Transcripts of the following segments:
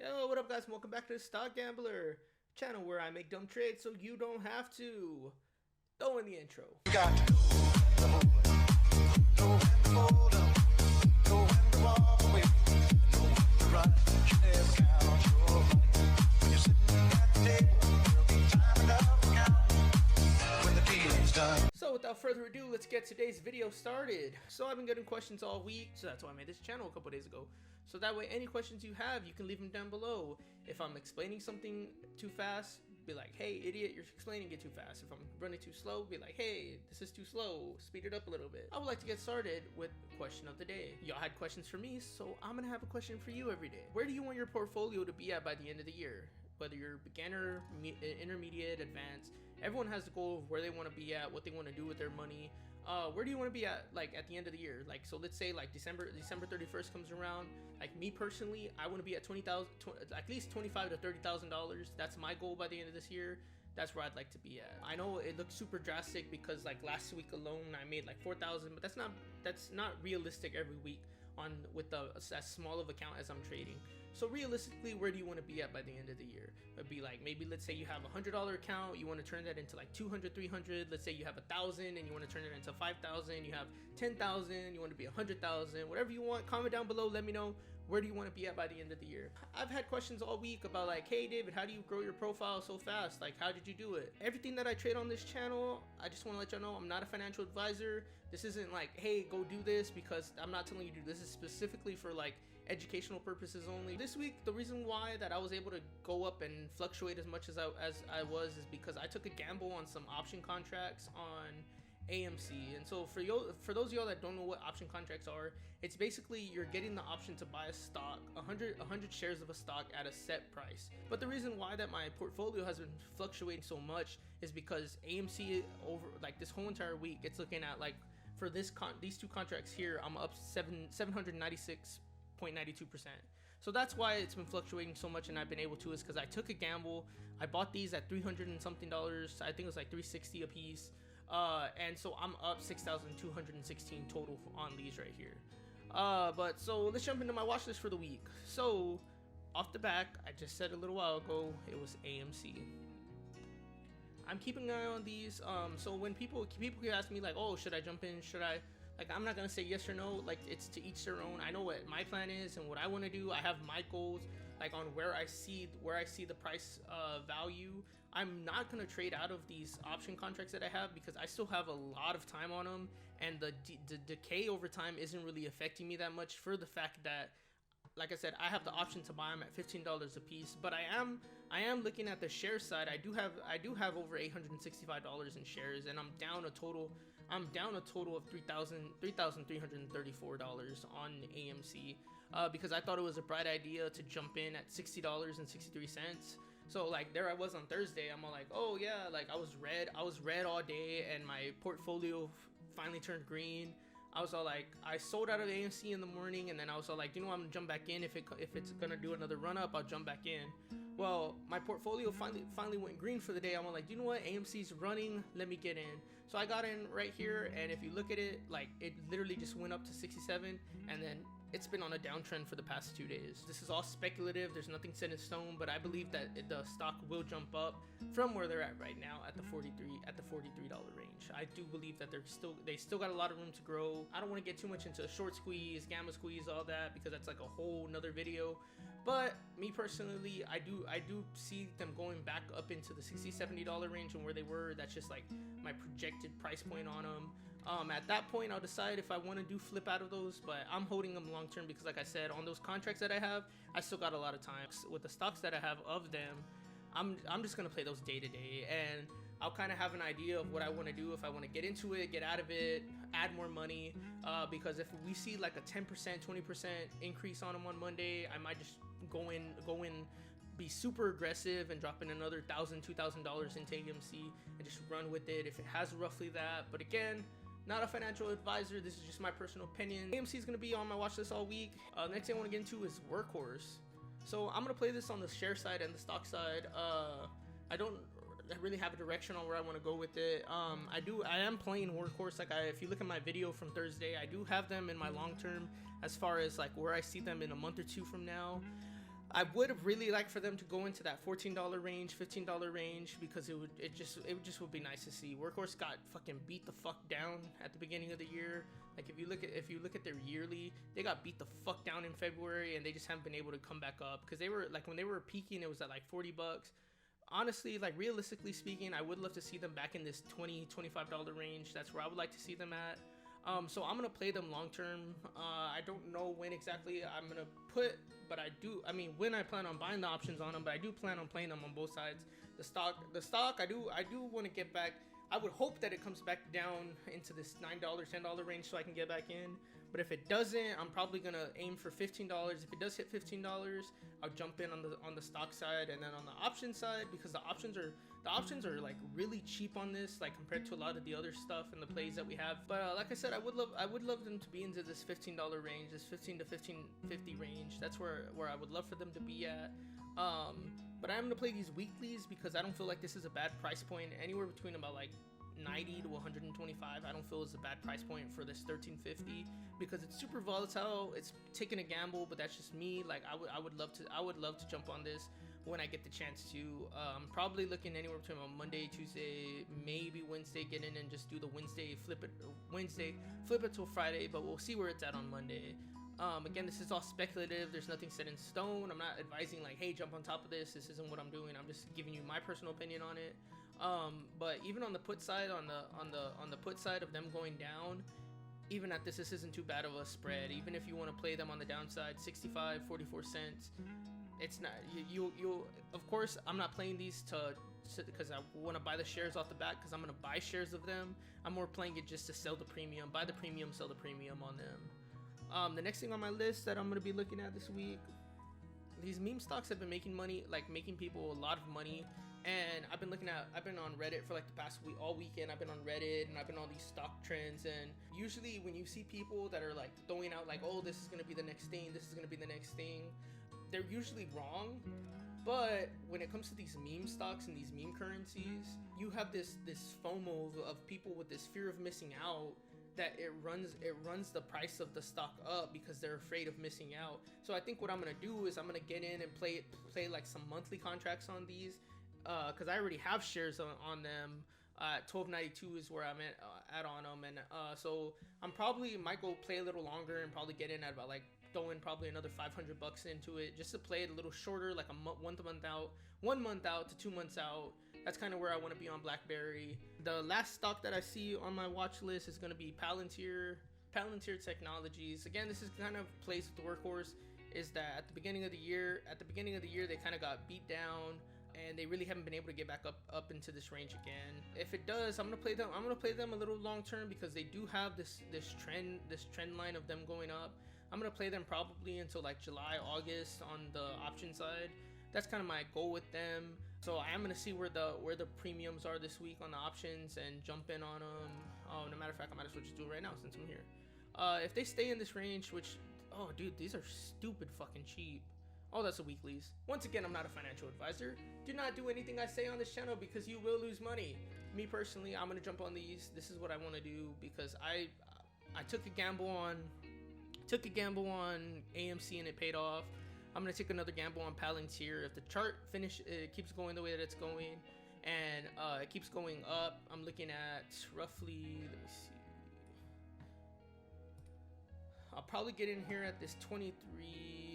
Yo, what up guys? Welcome back to the Stock Gambler channel where I make dumb trades so you don't have to. Throw in the intro. So without further ado, let's get today's video started. So I've been getting questions all week, so that's why I made this channel a couple days ago. So that way any questions you have, you can leave them down below. If I'm explaining something too fast, be like, hey idiot, you're explaining it too fast. If I'm running too slow, be like, hey, this is too slow, speed it up a little bit. I would like to get started with question of the day. Y'all had questions for me, so I'm gonna have a question for you every day. Where do you want your portfolio to be at by the end of the year? Whether you're beginner, intermediate, advanced, everyone has the goal of where they want to be at, what they want to do with their money. Where do you want to be at, like, at the end of the year? Like, so let's say like December 31st comes around. Like me personally, I want to be at at least $25,000 to $30,000. That's my goal by the end of this year. That's where I'd like to be at. I know it looks super drastic because like last week alone I made like 4,000, but that's not realistic every week with as small of account as I'm trading. So realistically, where do you want to be at by the end of the year? It'd be like, maybe let's say you have a $100 account, you want to turn that into like 200, 300. Let's say you have 1,000 and you want to turn it into 5,000. You have 10,000, you want to be 100,000. Whatever you want, comment down below. Let me know, where do you want to be at by the end of the year? I've had questions all week about like, hey David, how do you grow your profile so fast? Like, how did you do it? Everything that I trade on this channel, I just want to let y'all know I'm not a financial advisor. This isn't like, hey, go do this, because I'm not telling you to do this. Is specifically for like educational purposes only. This week, the reason why that I was able to go up and fluctuate as much as I was is because I took a gamble on some option contracts on AMC. And so for those of y'all that don't know what option contracts are, it's basically you're getting the option to buy a stock, 100 shares of a stock at a set price. But the reason why that my portfolio has been fluctuating so much is because AMC, over like this whole entire week, it's looking at like, for these two contracts here, I'm up 796.92%. So that's why it's been fluctuating so much, and I've been able to, is because I took a gamble. I bought these at $300 and something. I think it was like $360 a piece. And so I'm up 6,216 total on these right here. But so let's jump into my watch list for the week. So off the back, I just said a little while ago, it was AMC. I'm keeping an eye on these. So when people ask me like, oh, should I jump in? Should I? Like, I'm not gonna say yes or no. Like, it's to each their own. I know what my plan is and what I want to do. I have my goals, like on where I see the price value. I'm not gonna trade out of these option contracts that I have because I still have a lot of time on them, and the decay over time isn't really affecting me that much, for the fact that, like I said, I have the option to buy them at $15 a piece. But I am looking at the share side. I do have over $865 in shares, and I'm down a total of $3,334 on AMC, because I thought it was a bright idea to jump in at $60.63. So like, there I was on Thursday, I'm all like, oh yeah, like I was red all day, and my portfolio finally turned green. I was all like, I sold out of AMC in the morning, and then I was all like, you know, I'm gonna jump back in. If it's gonna do another run up, I'll jump back in. Well, my portfolio finally went green for the day. I'm all like, you know what, AMC's running, let me get in. So I got in right here, and if you look at it, like, it literally just went up to 67, and then it's been on a downtrend for the past 2 days. This is all speculative, there's nothing set in stone, but I believe that the stock will jump up from where they're at right now at the $43 range. I do believe that they still got a lot of room to grow. I don't want to get too much into short squeeze, gamma squeeze, all that, because that's like a whole nother video. But me personally, I do see them going back up into the $60-70 range and where they were. That's just like my projected price point on them. At that point, I'll decide if I want to do flip out of those, but I'm holding them long term because, like I said, on those contracts that I have, I still got a lot of time. With the stocks that I have of them, I'm just gonna play those day to day, and I'll kind of have an idea of what I want to do, if I want to get into it, get out of it, add more money, because if we see like a 10%, 20% increase on them on Monday, I might just go in, be super aggressive and drop in another $1,000, $2,000 into AMC and just run with it if it has roughly that. But again, not a financial advisor, this is just my personal opinion. AMC is going to be on my watch list all week. Next thing I want to get into is Workhorse. So I'm going to play this on the share side and the stock side. I don't really have a direction on where I want to go with it. I am playing Workhorse. Like, if you look at my video from Thursday, I do have them in my long term as far as like where I see them in a month or two from now. I would have really liked for them to go into that $14 range, $15 range, because it just would be nice to see. Workhorse got fucking beat the fuck down at the beginning of the year. Like if you look at their yearly, they got beat the fuck down in February, and they just haven't been able to come back up, because they were like, when they were peaking, it was at like $40. Honestly, like realistically speaking, I would love to see them back in this $20-$25 range. That's where I would like to see them at. So I'm gonna play them long term. I don't know when exactly I'm gonna put, but I mean when I plan on buying the options on them, but I do plan on playing them on both sides. The stock, I do want to get back. I would hope that it comes back down into this $9, $10 range so I can get back in. But if it doesn't, I'm probably gonna aim for $15. If it does hit $15, I'll jump in on the stock side, and then on the option side, because the options are like really cheap on this, like compared to a lot of the other stuff and the plays that we have. But like I said, I would love them to be into this $15 range, this $15 to $15.50 range. That's where I would love for them to be at. But I'm gonna play these weeklies because I don't feel like this is a bad price point. Anywhere between about like 90 to 125, I don't feel is a bad price point for this 1350, because it's super volatile. It's taking a gamble, but that's just me. Like I would love to jump on this when I get the chance to. I'm probably looking anywhere between a Monday, Tuesday, maybe Wednesday, get in and just do the Wednesday, flip it till Friday, but we'll see where it's at on Monday. Again, this is all speculative. There's nothing set in stone. I'm not advising like, hey, jump on top of this. This isn't what I'm doing. I'm just giving you my personal opinion on it. But even on the put side, on the put side of them going down, even at this isn't too bad of a spread. Even if you want to play them on the downside, 65, 44 cents. It's not you. Of course, I'm not playing these because I want to buy the shares off the bat, because I'm gonna buy shares of them. I'm more playing it just to sell the premium, buy the premium, sell the premium on them. The next thing on my list that I'm gonna be looking at this week, these meme stocks have been making money, like making people a lot of money. And I've been on Reddit for like the past week, all weekend. I've been on Reddit and I've been on these stock trends. And usually when you see people that are like throwing out like, oh, this is gonna be the next thing, this is gonna be the next thing, they're usually wrong. But when it comes to these meme stocks and these meme currencies, you have this FOMO of people with this fear of missing out, that it runs the price of the stock up because they're afraid of missing out. So I think what I'm gonna do is I'm gonna get in and play like some monthly contracts on these, because I already have shares on them. 1292 is where I'm at on them, and so I'm probably might go play a little longer and probably get in at about like throwing probably another $500 into it, just to play it a little shorter, like a 1 month out to 2 months out. That's kind of where I want to be on BlackBerry. The last stock that I see on my watch list is going to be Palantir Technologies. Again, this is kind of plays with the Workhorse. Is that at the beginning of the year they kind of got beat down, and they really haven't been able to get back up into this range again. If it does, I'm gonna play them a little long term, because they do have this trend line of them going up. I'm gonna play them probably until like July, August on the option side. That's kind of my goal with them. So I am gonna see where the premiums are this week on the options and jump in on them. No matter of fact, I might as well just do it right now since I'm here. If they stay in this range, which, oh dude, these are stupid fucking cheap. Oh, that's the weeklies. Once again, I'm not a financial advisor. Do not do anything I say on this channel, because you will lose money. Me personally, I'm gonna jump on these. This is what I want to do, because I took a gamble on AMC and it paid off. I'm gonna take another gamble on Palantir. If the chart keeps going the way that it's going, and it keeps going up, I'm looking at roughly, let me see, I'll probably get in here at this 23.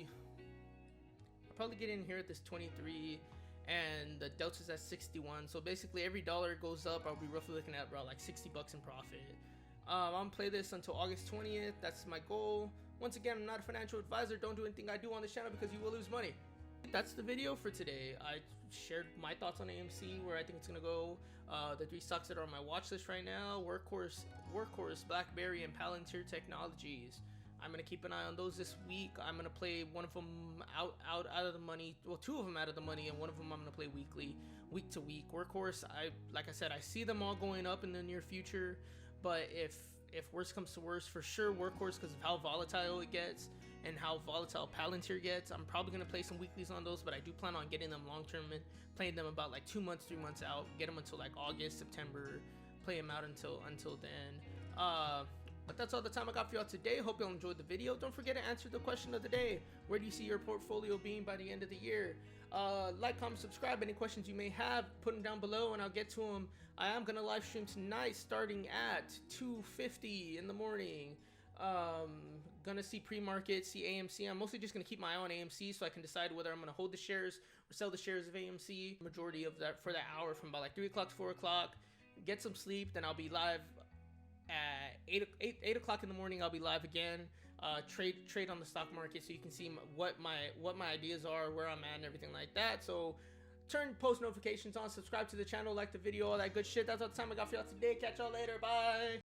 And the delta's at 61. So basically every dollar goes up, I'll be roughly looking at about like $60 in profit. I'm gonna play this until August 20th. That's my goal. Once again, I'm not a financial advisor. Don't do anything I do on this channel, because you will lose money. That's the video for today. I shared my thoughts on AMC, where I think it's gonna go. The 3 stocks that are on my watch list right now: Workhorse, BlackBerry, and Palantir Technologies. I'm gonna keep an eye on those this week. I'm gonna play one of them out of the money. Well, 2 of them out of the money, and one of them I'm gonna play week to week. Workhorse, like I said, I see them all going up in the near future. But if worse comes to worse, for sure Workhorse, because of how volatile it gets and how volatile Palantir gets, I'm probably gonna play some weeklies on those. But I do plan on getting them long term and playing them about like 2 months, 3 months out. Get them until like August, September. Play them out until then. But that's all the time I got for y'all today. Hope y'all enjoyed the video. Don't forget to answer the question of the day. Where do you see your portfolio being by the end of the year? Like, comment, subscribe. Any questions you may have, put them down below and I'll get to them. I am going to live stream tonight starting at 2:50 in the morning. Gonna see pre-market, see AMC. I'm mostly just gonna keep my eye on AMC so I can decide whether I'm gonna hold the shares or sell the shares of AMC. Majority of that for that hour from about like 3 o'clock to 4 o'clock. Get some sleep, then I'll be live at 8 o'clock in the morning. I'll be live again. Trade on the stock market so you can see what my ideas are, where I'm at, and everything like that. So turn post notifications on, subscribe to the channel, like the video, all that good shit. That's all the time I got for y'all today. Catch y'all later. Bye.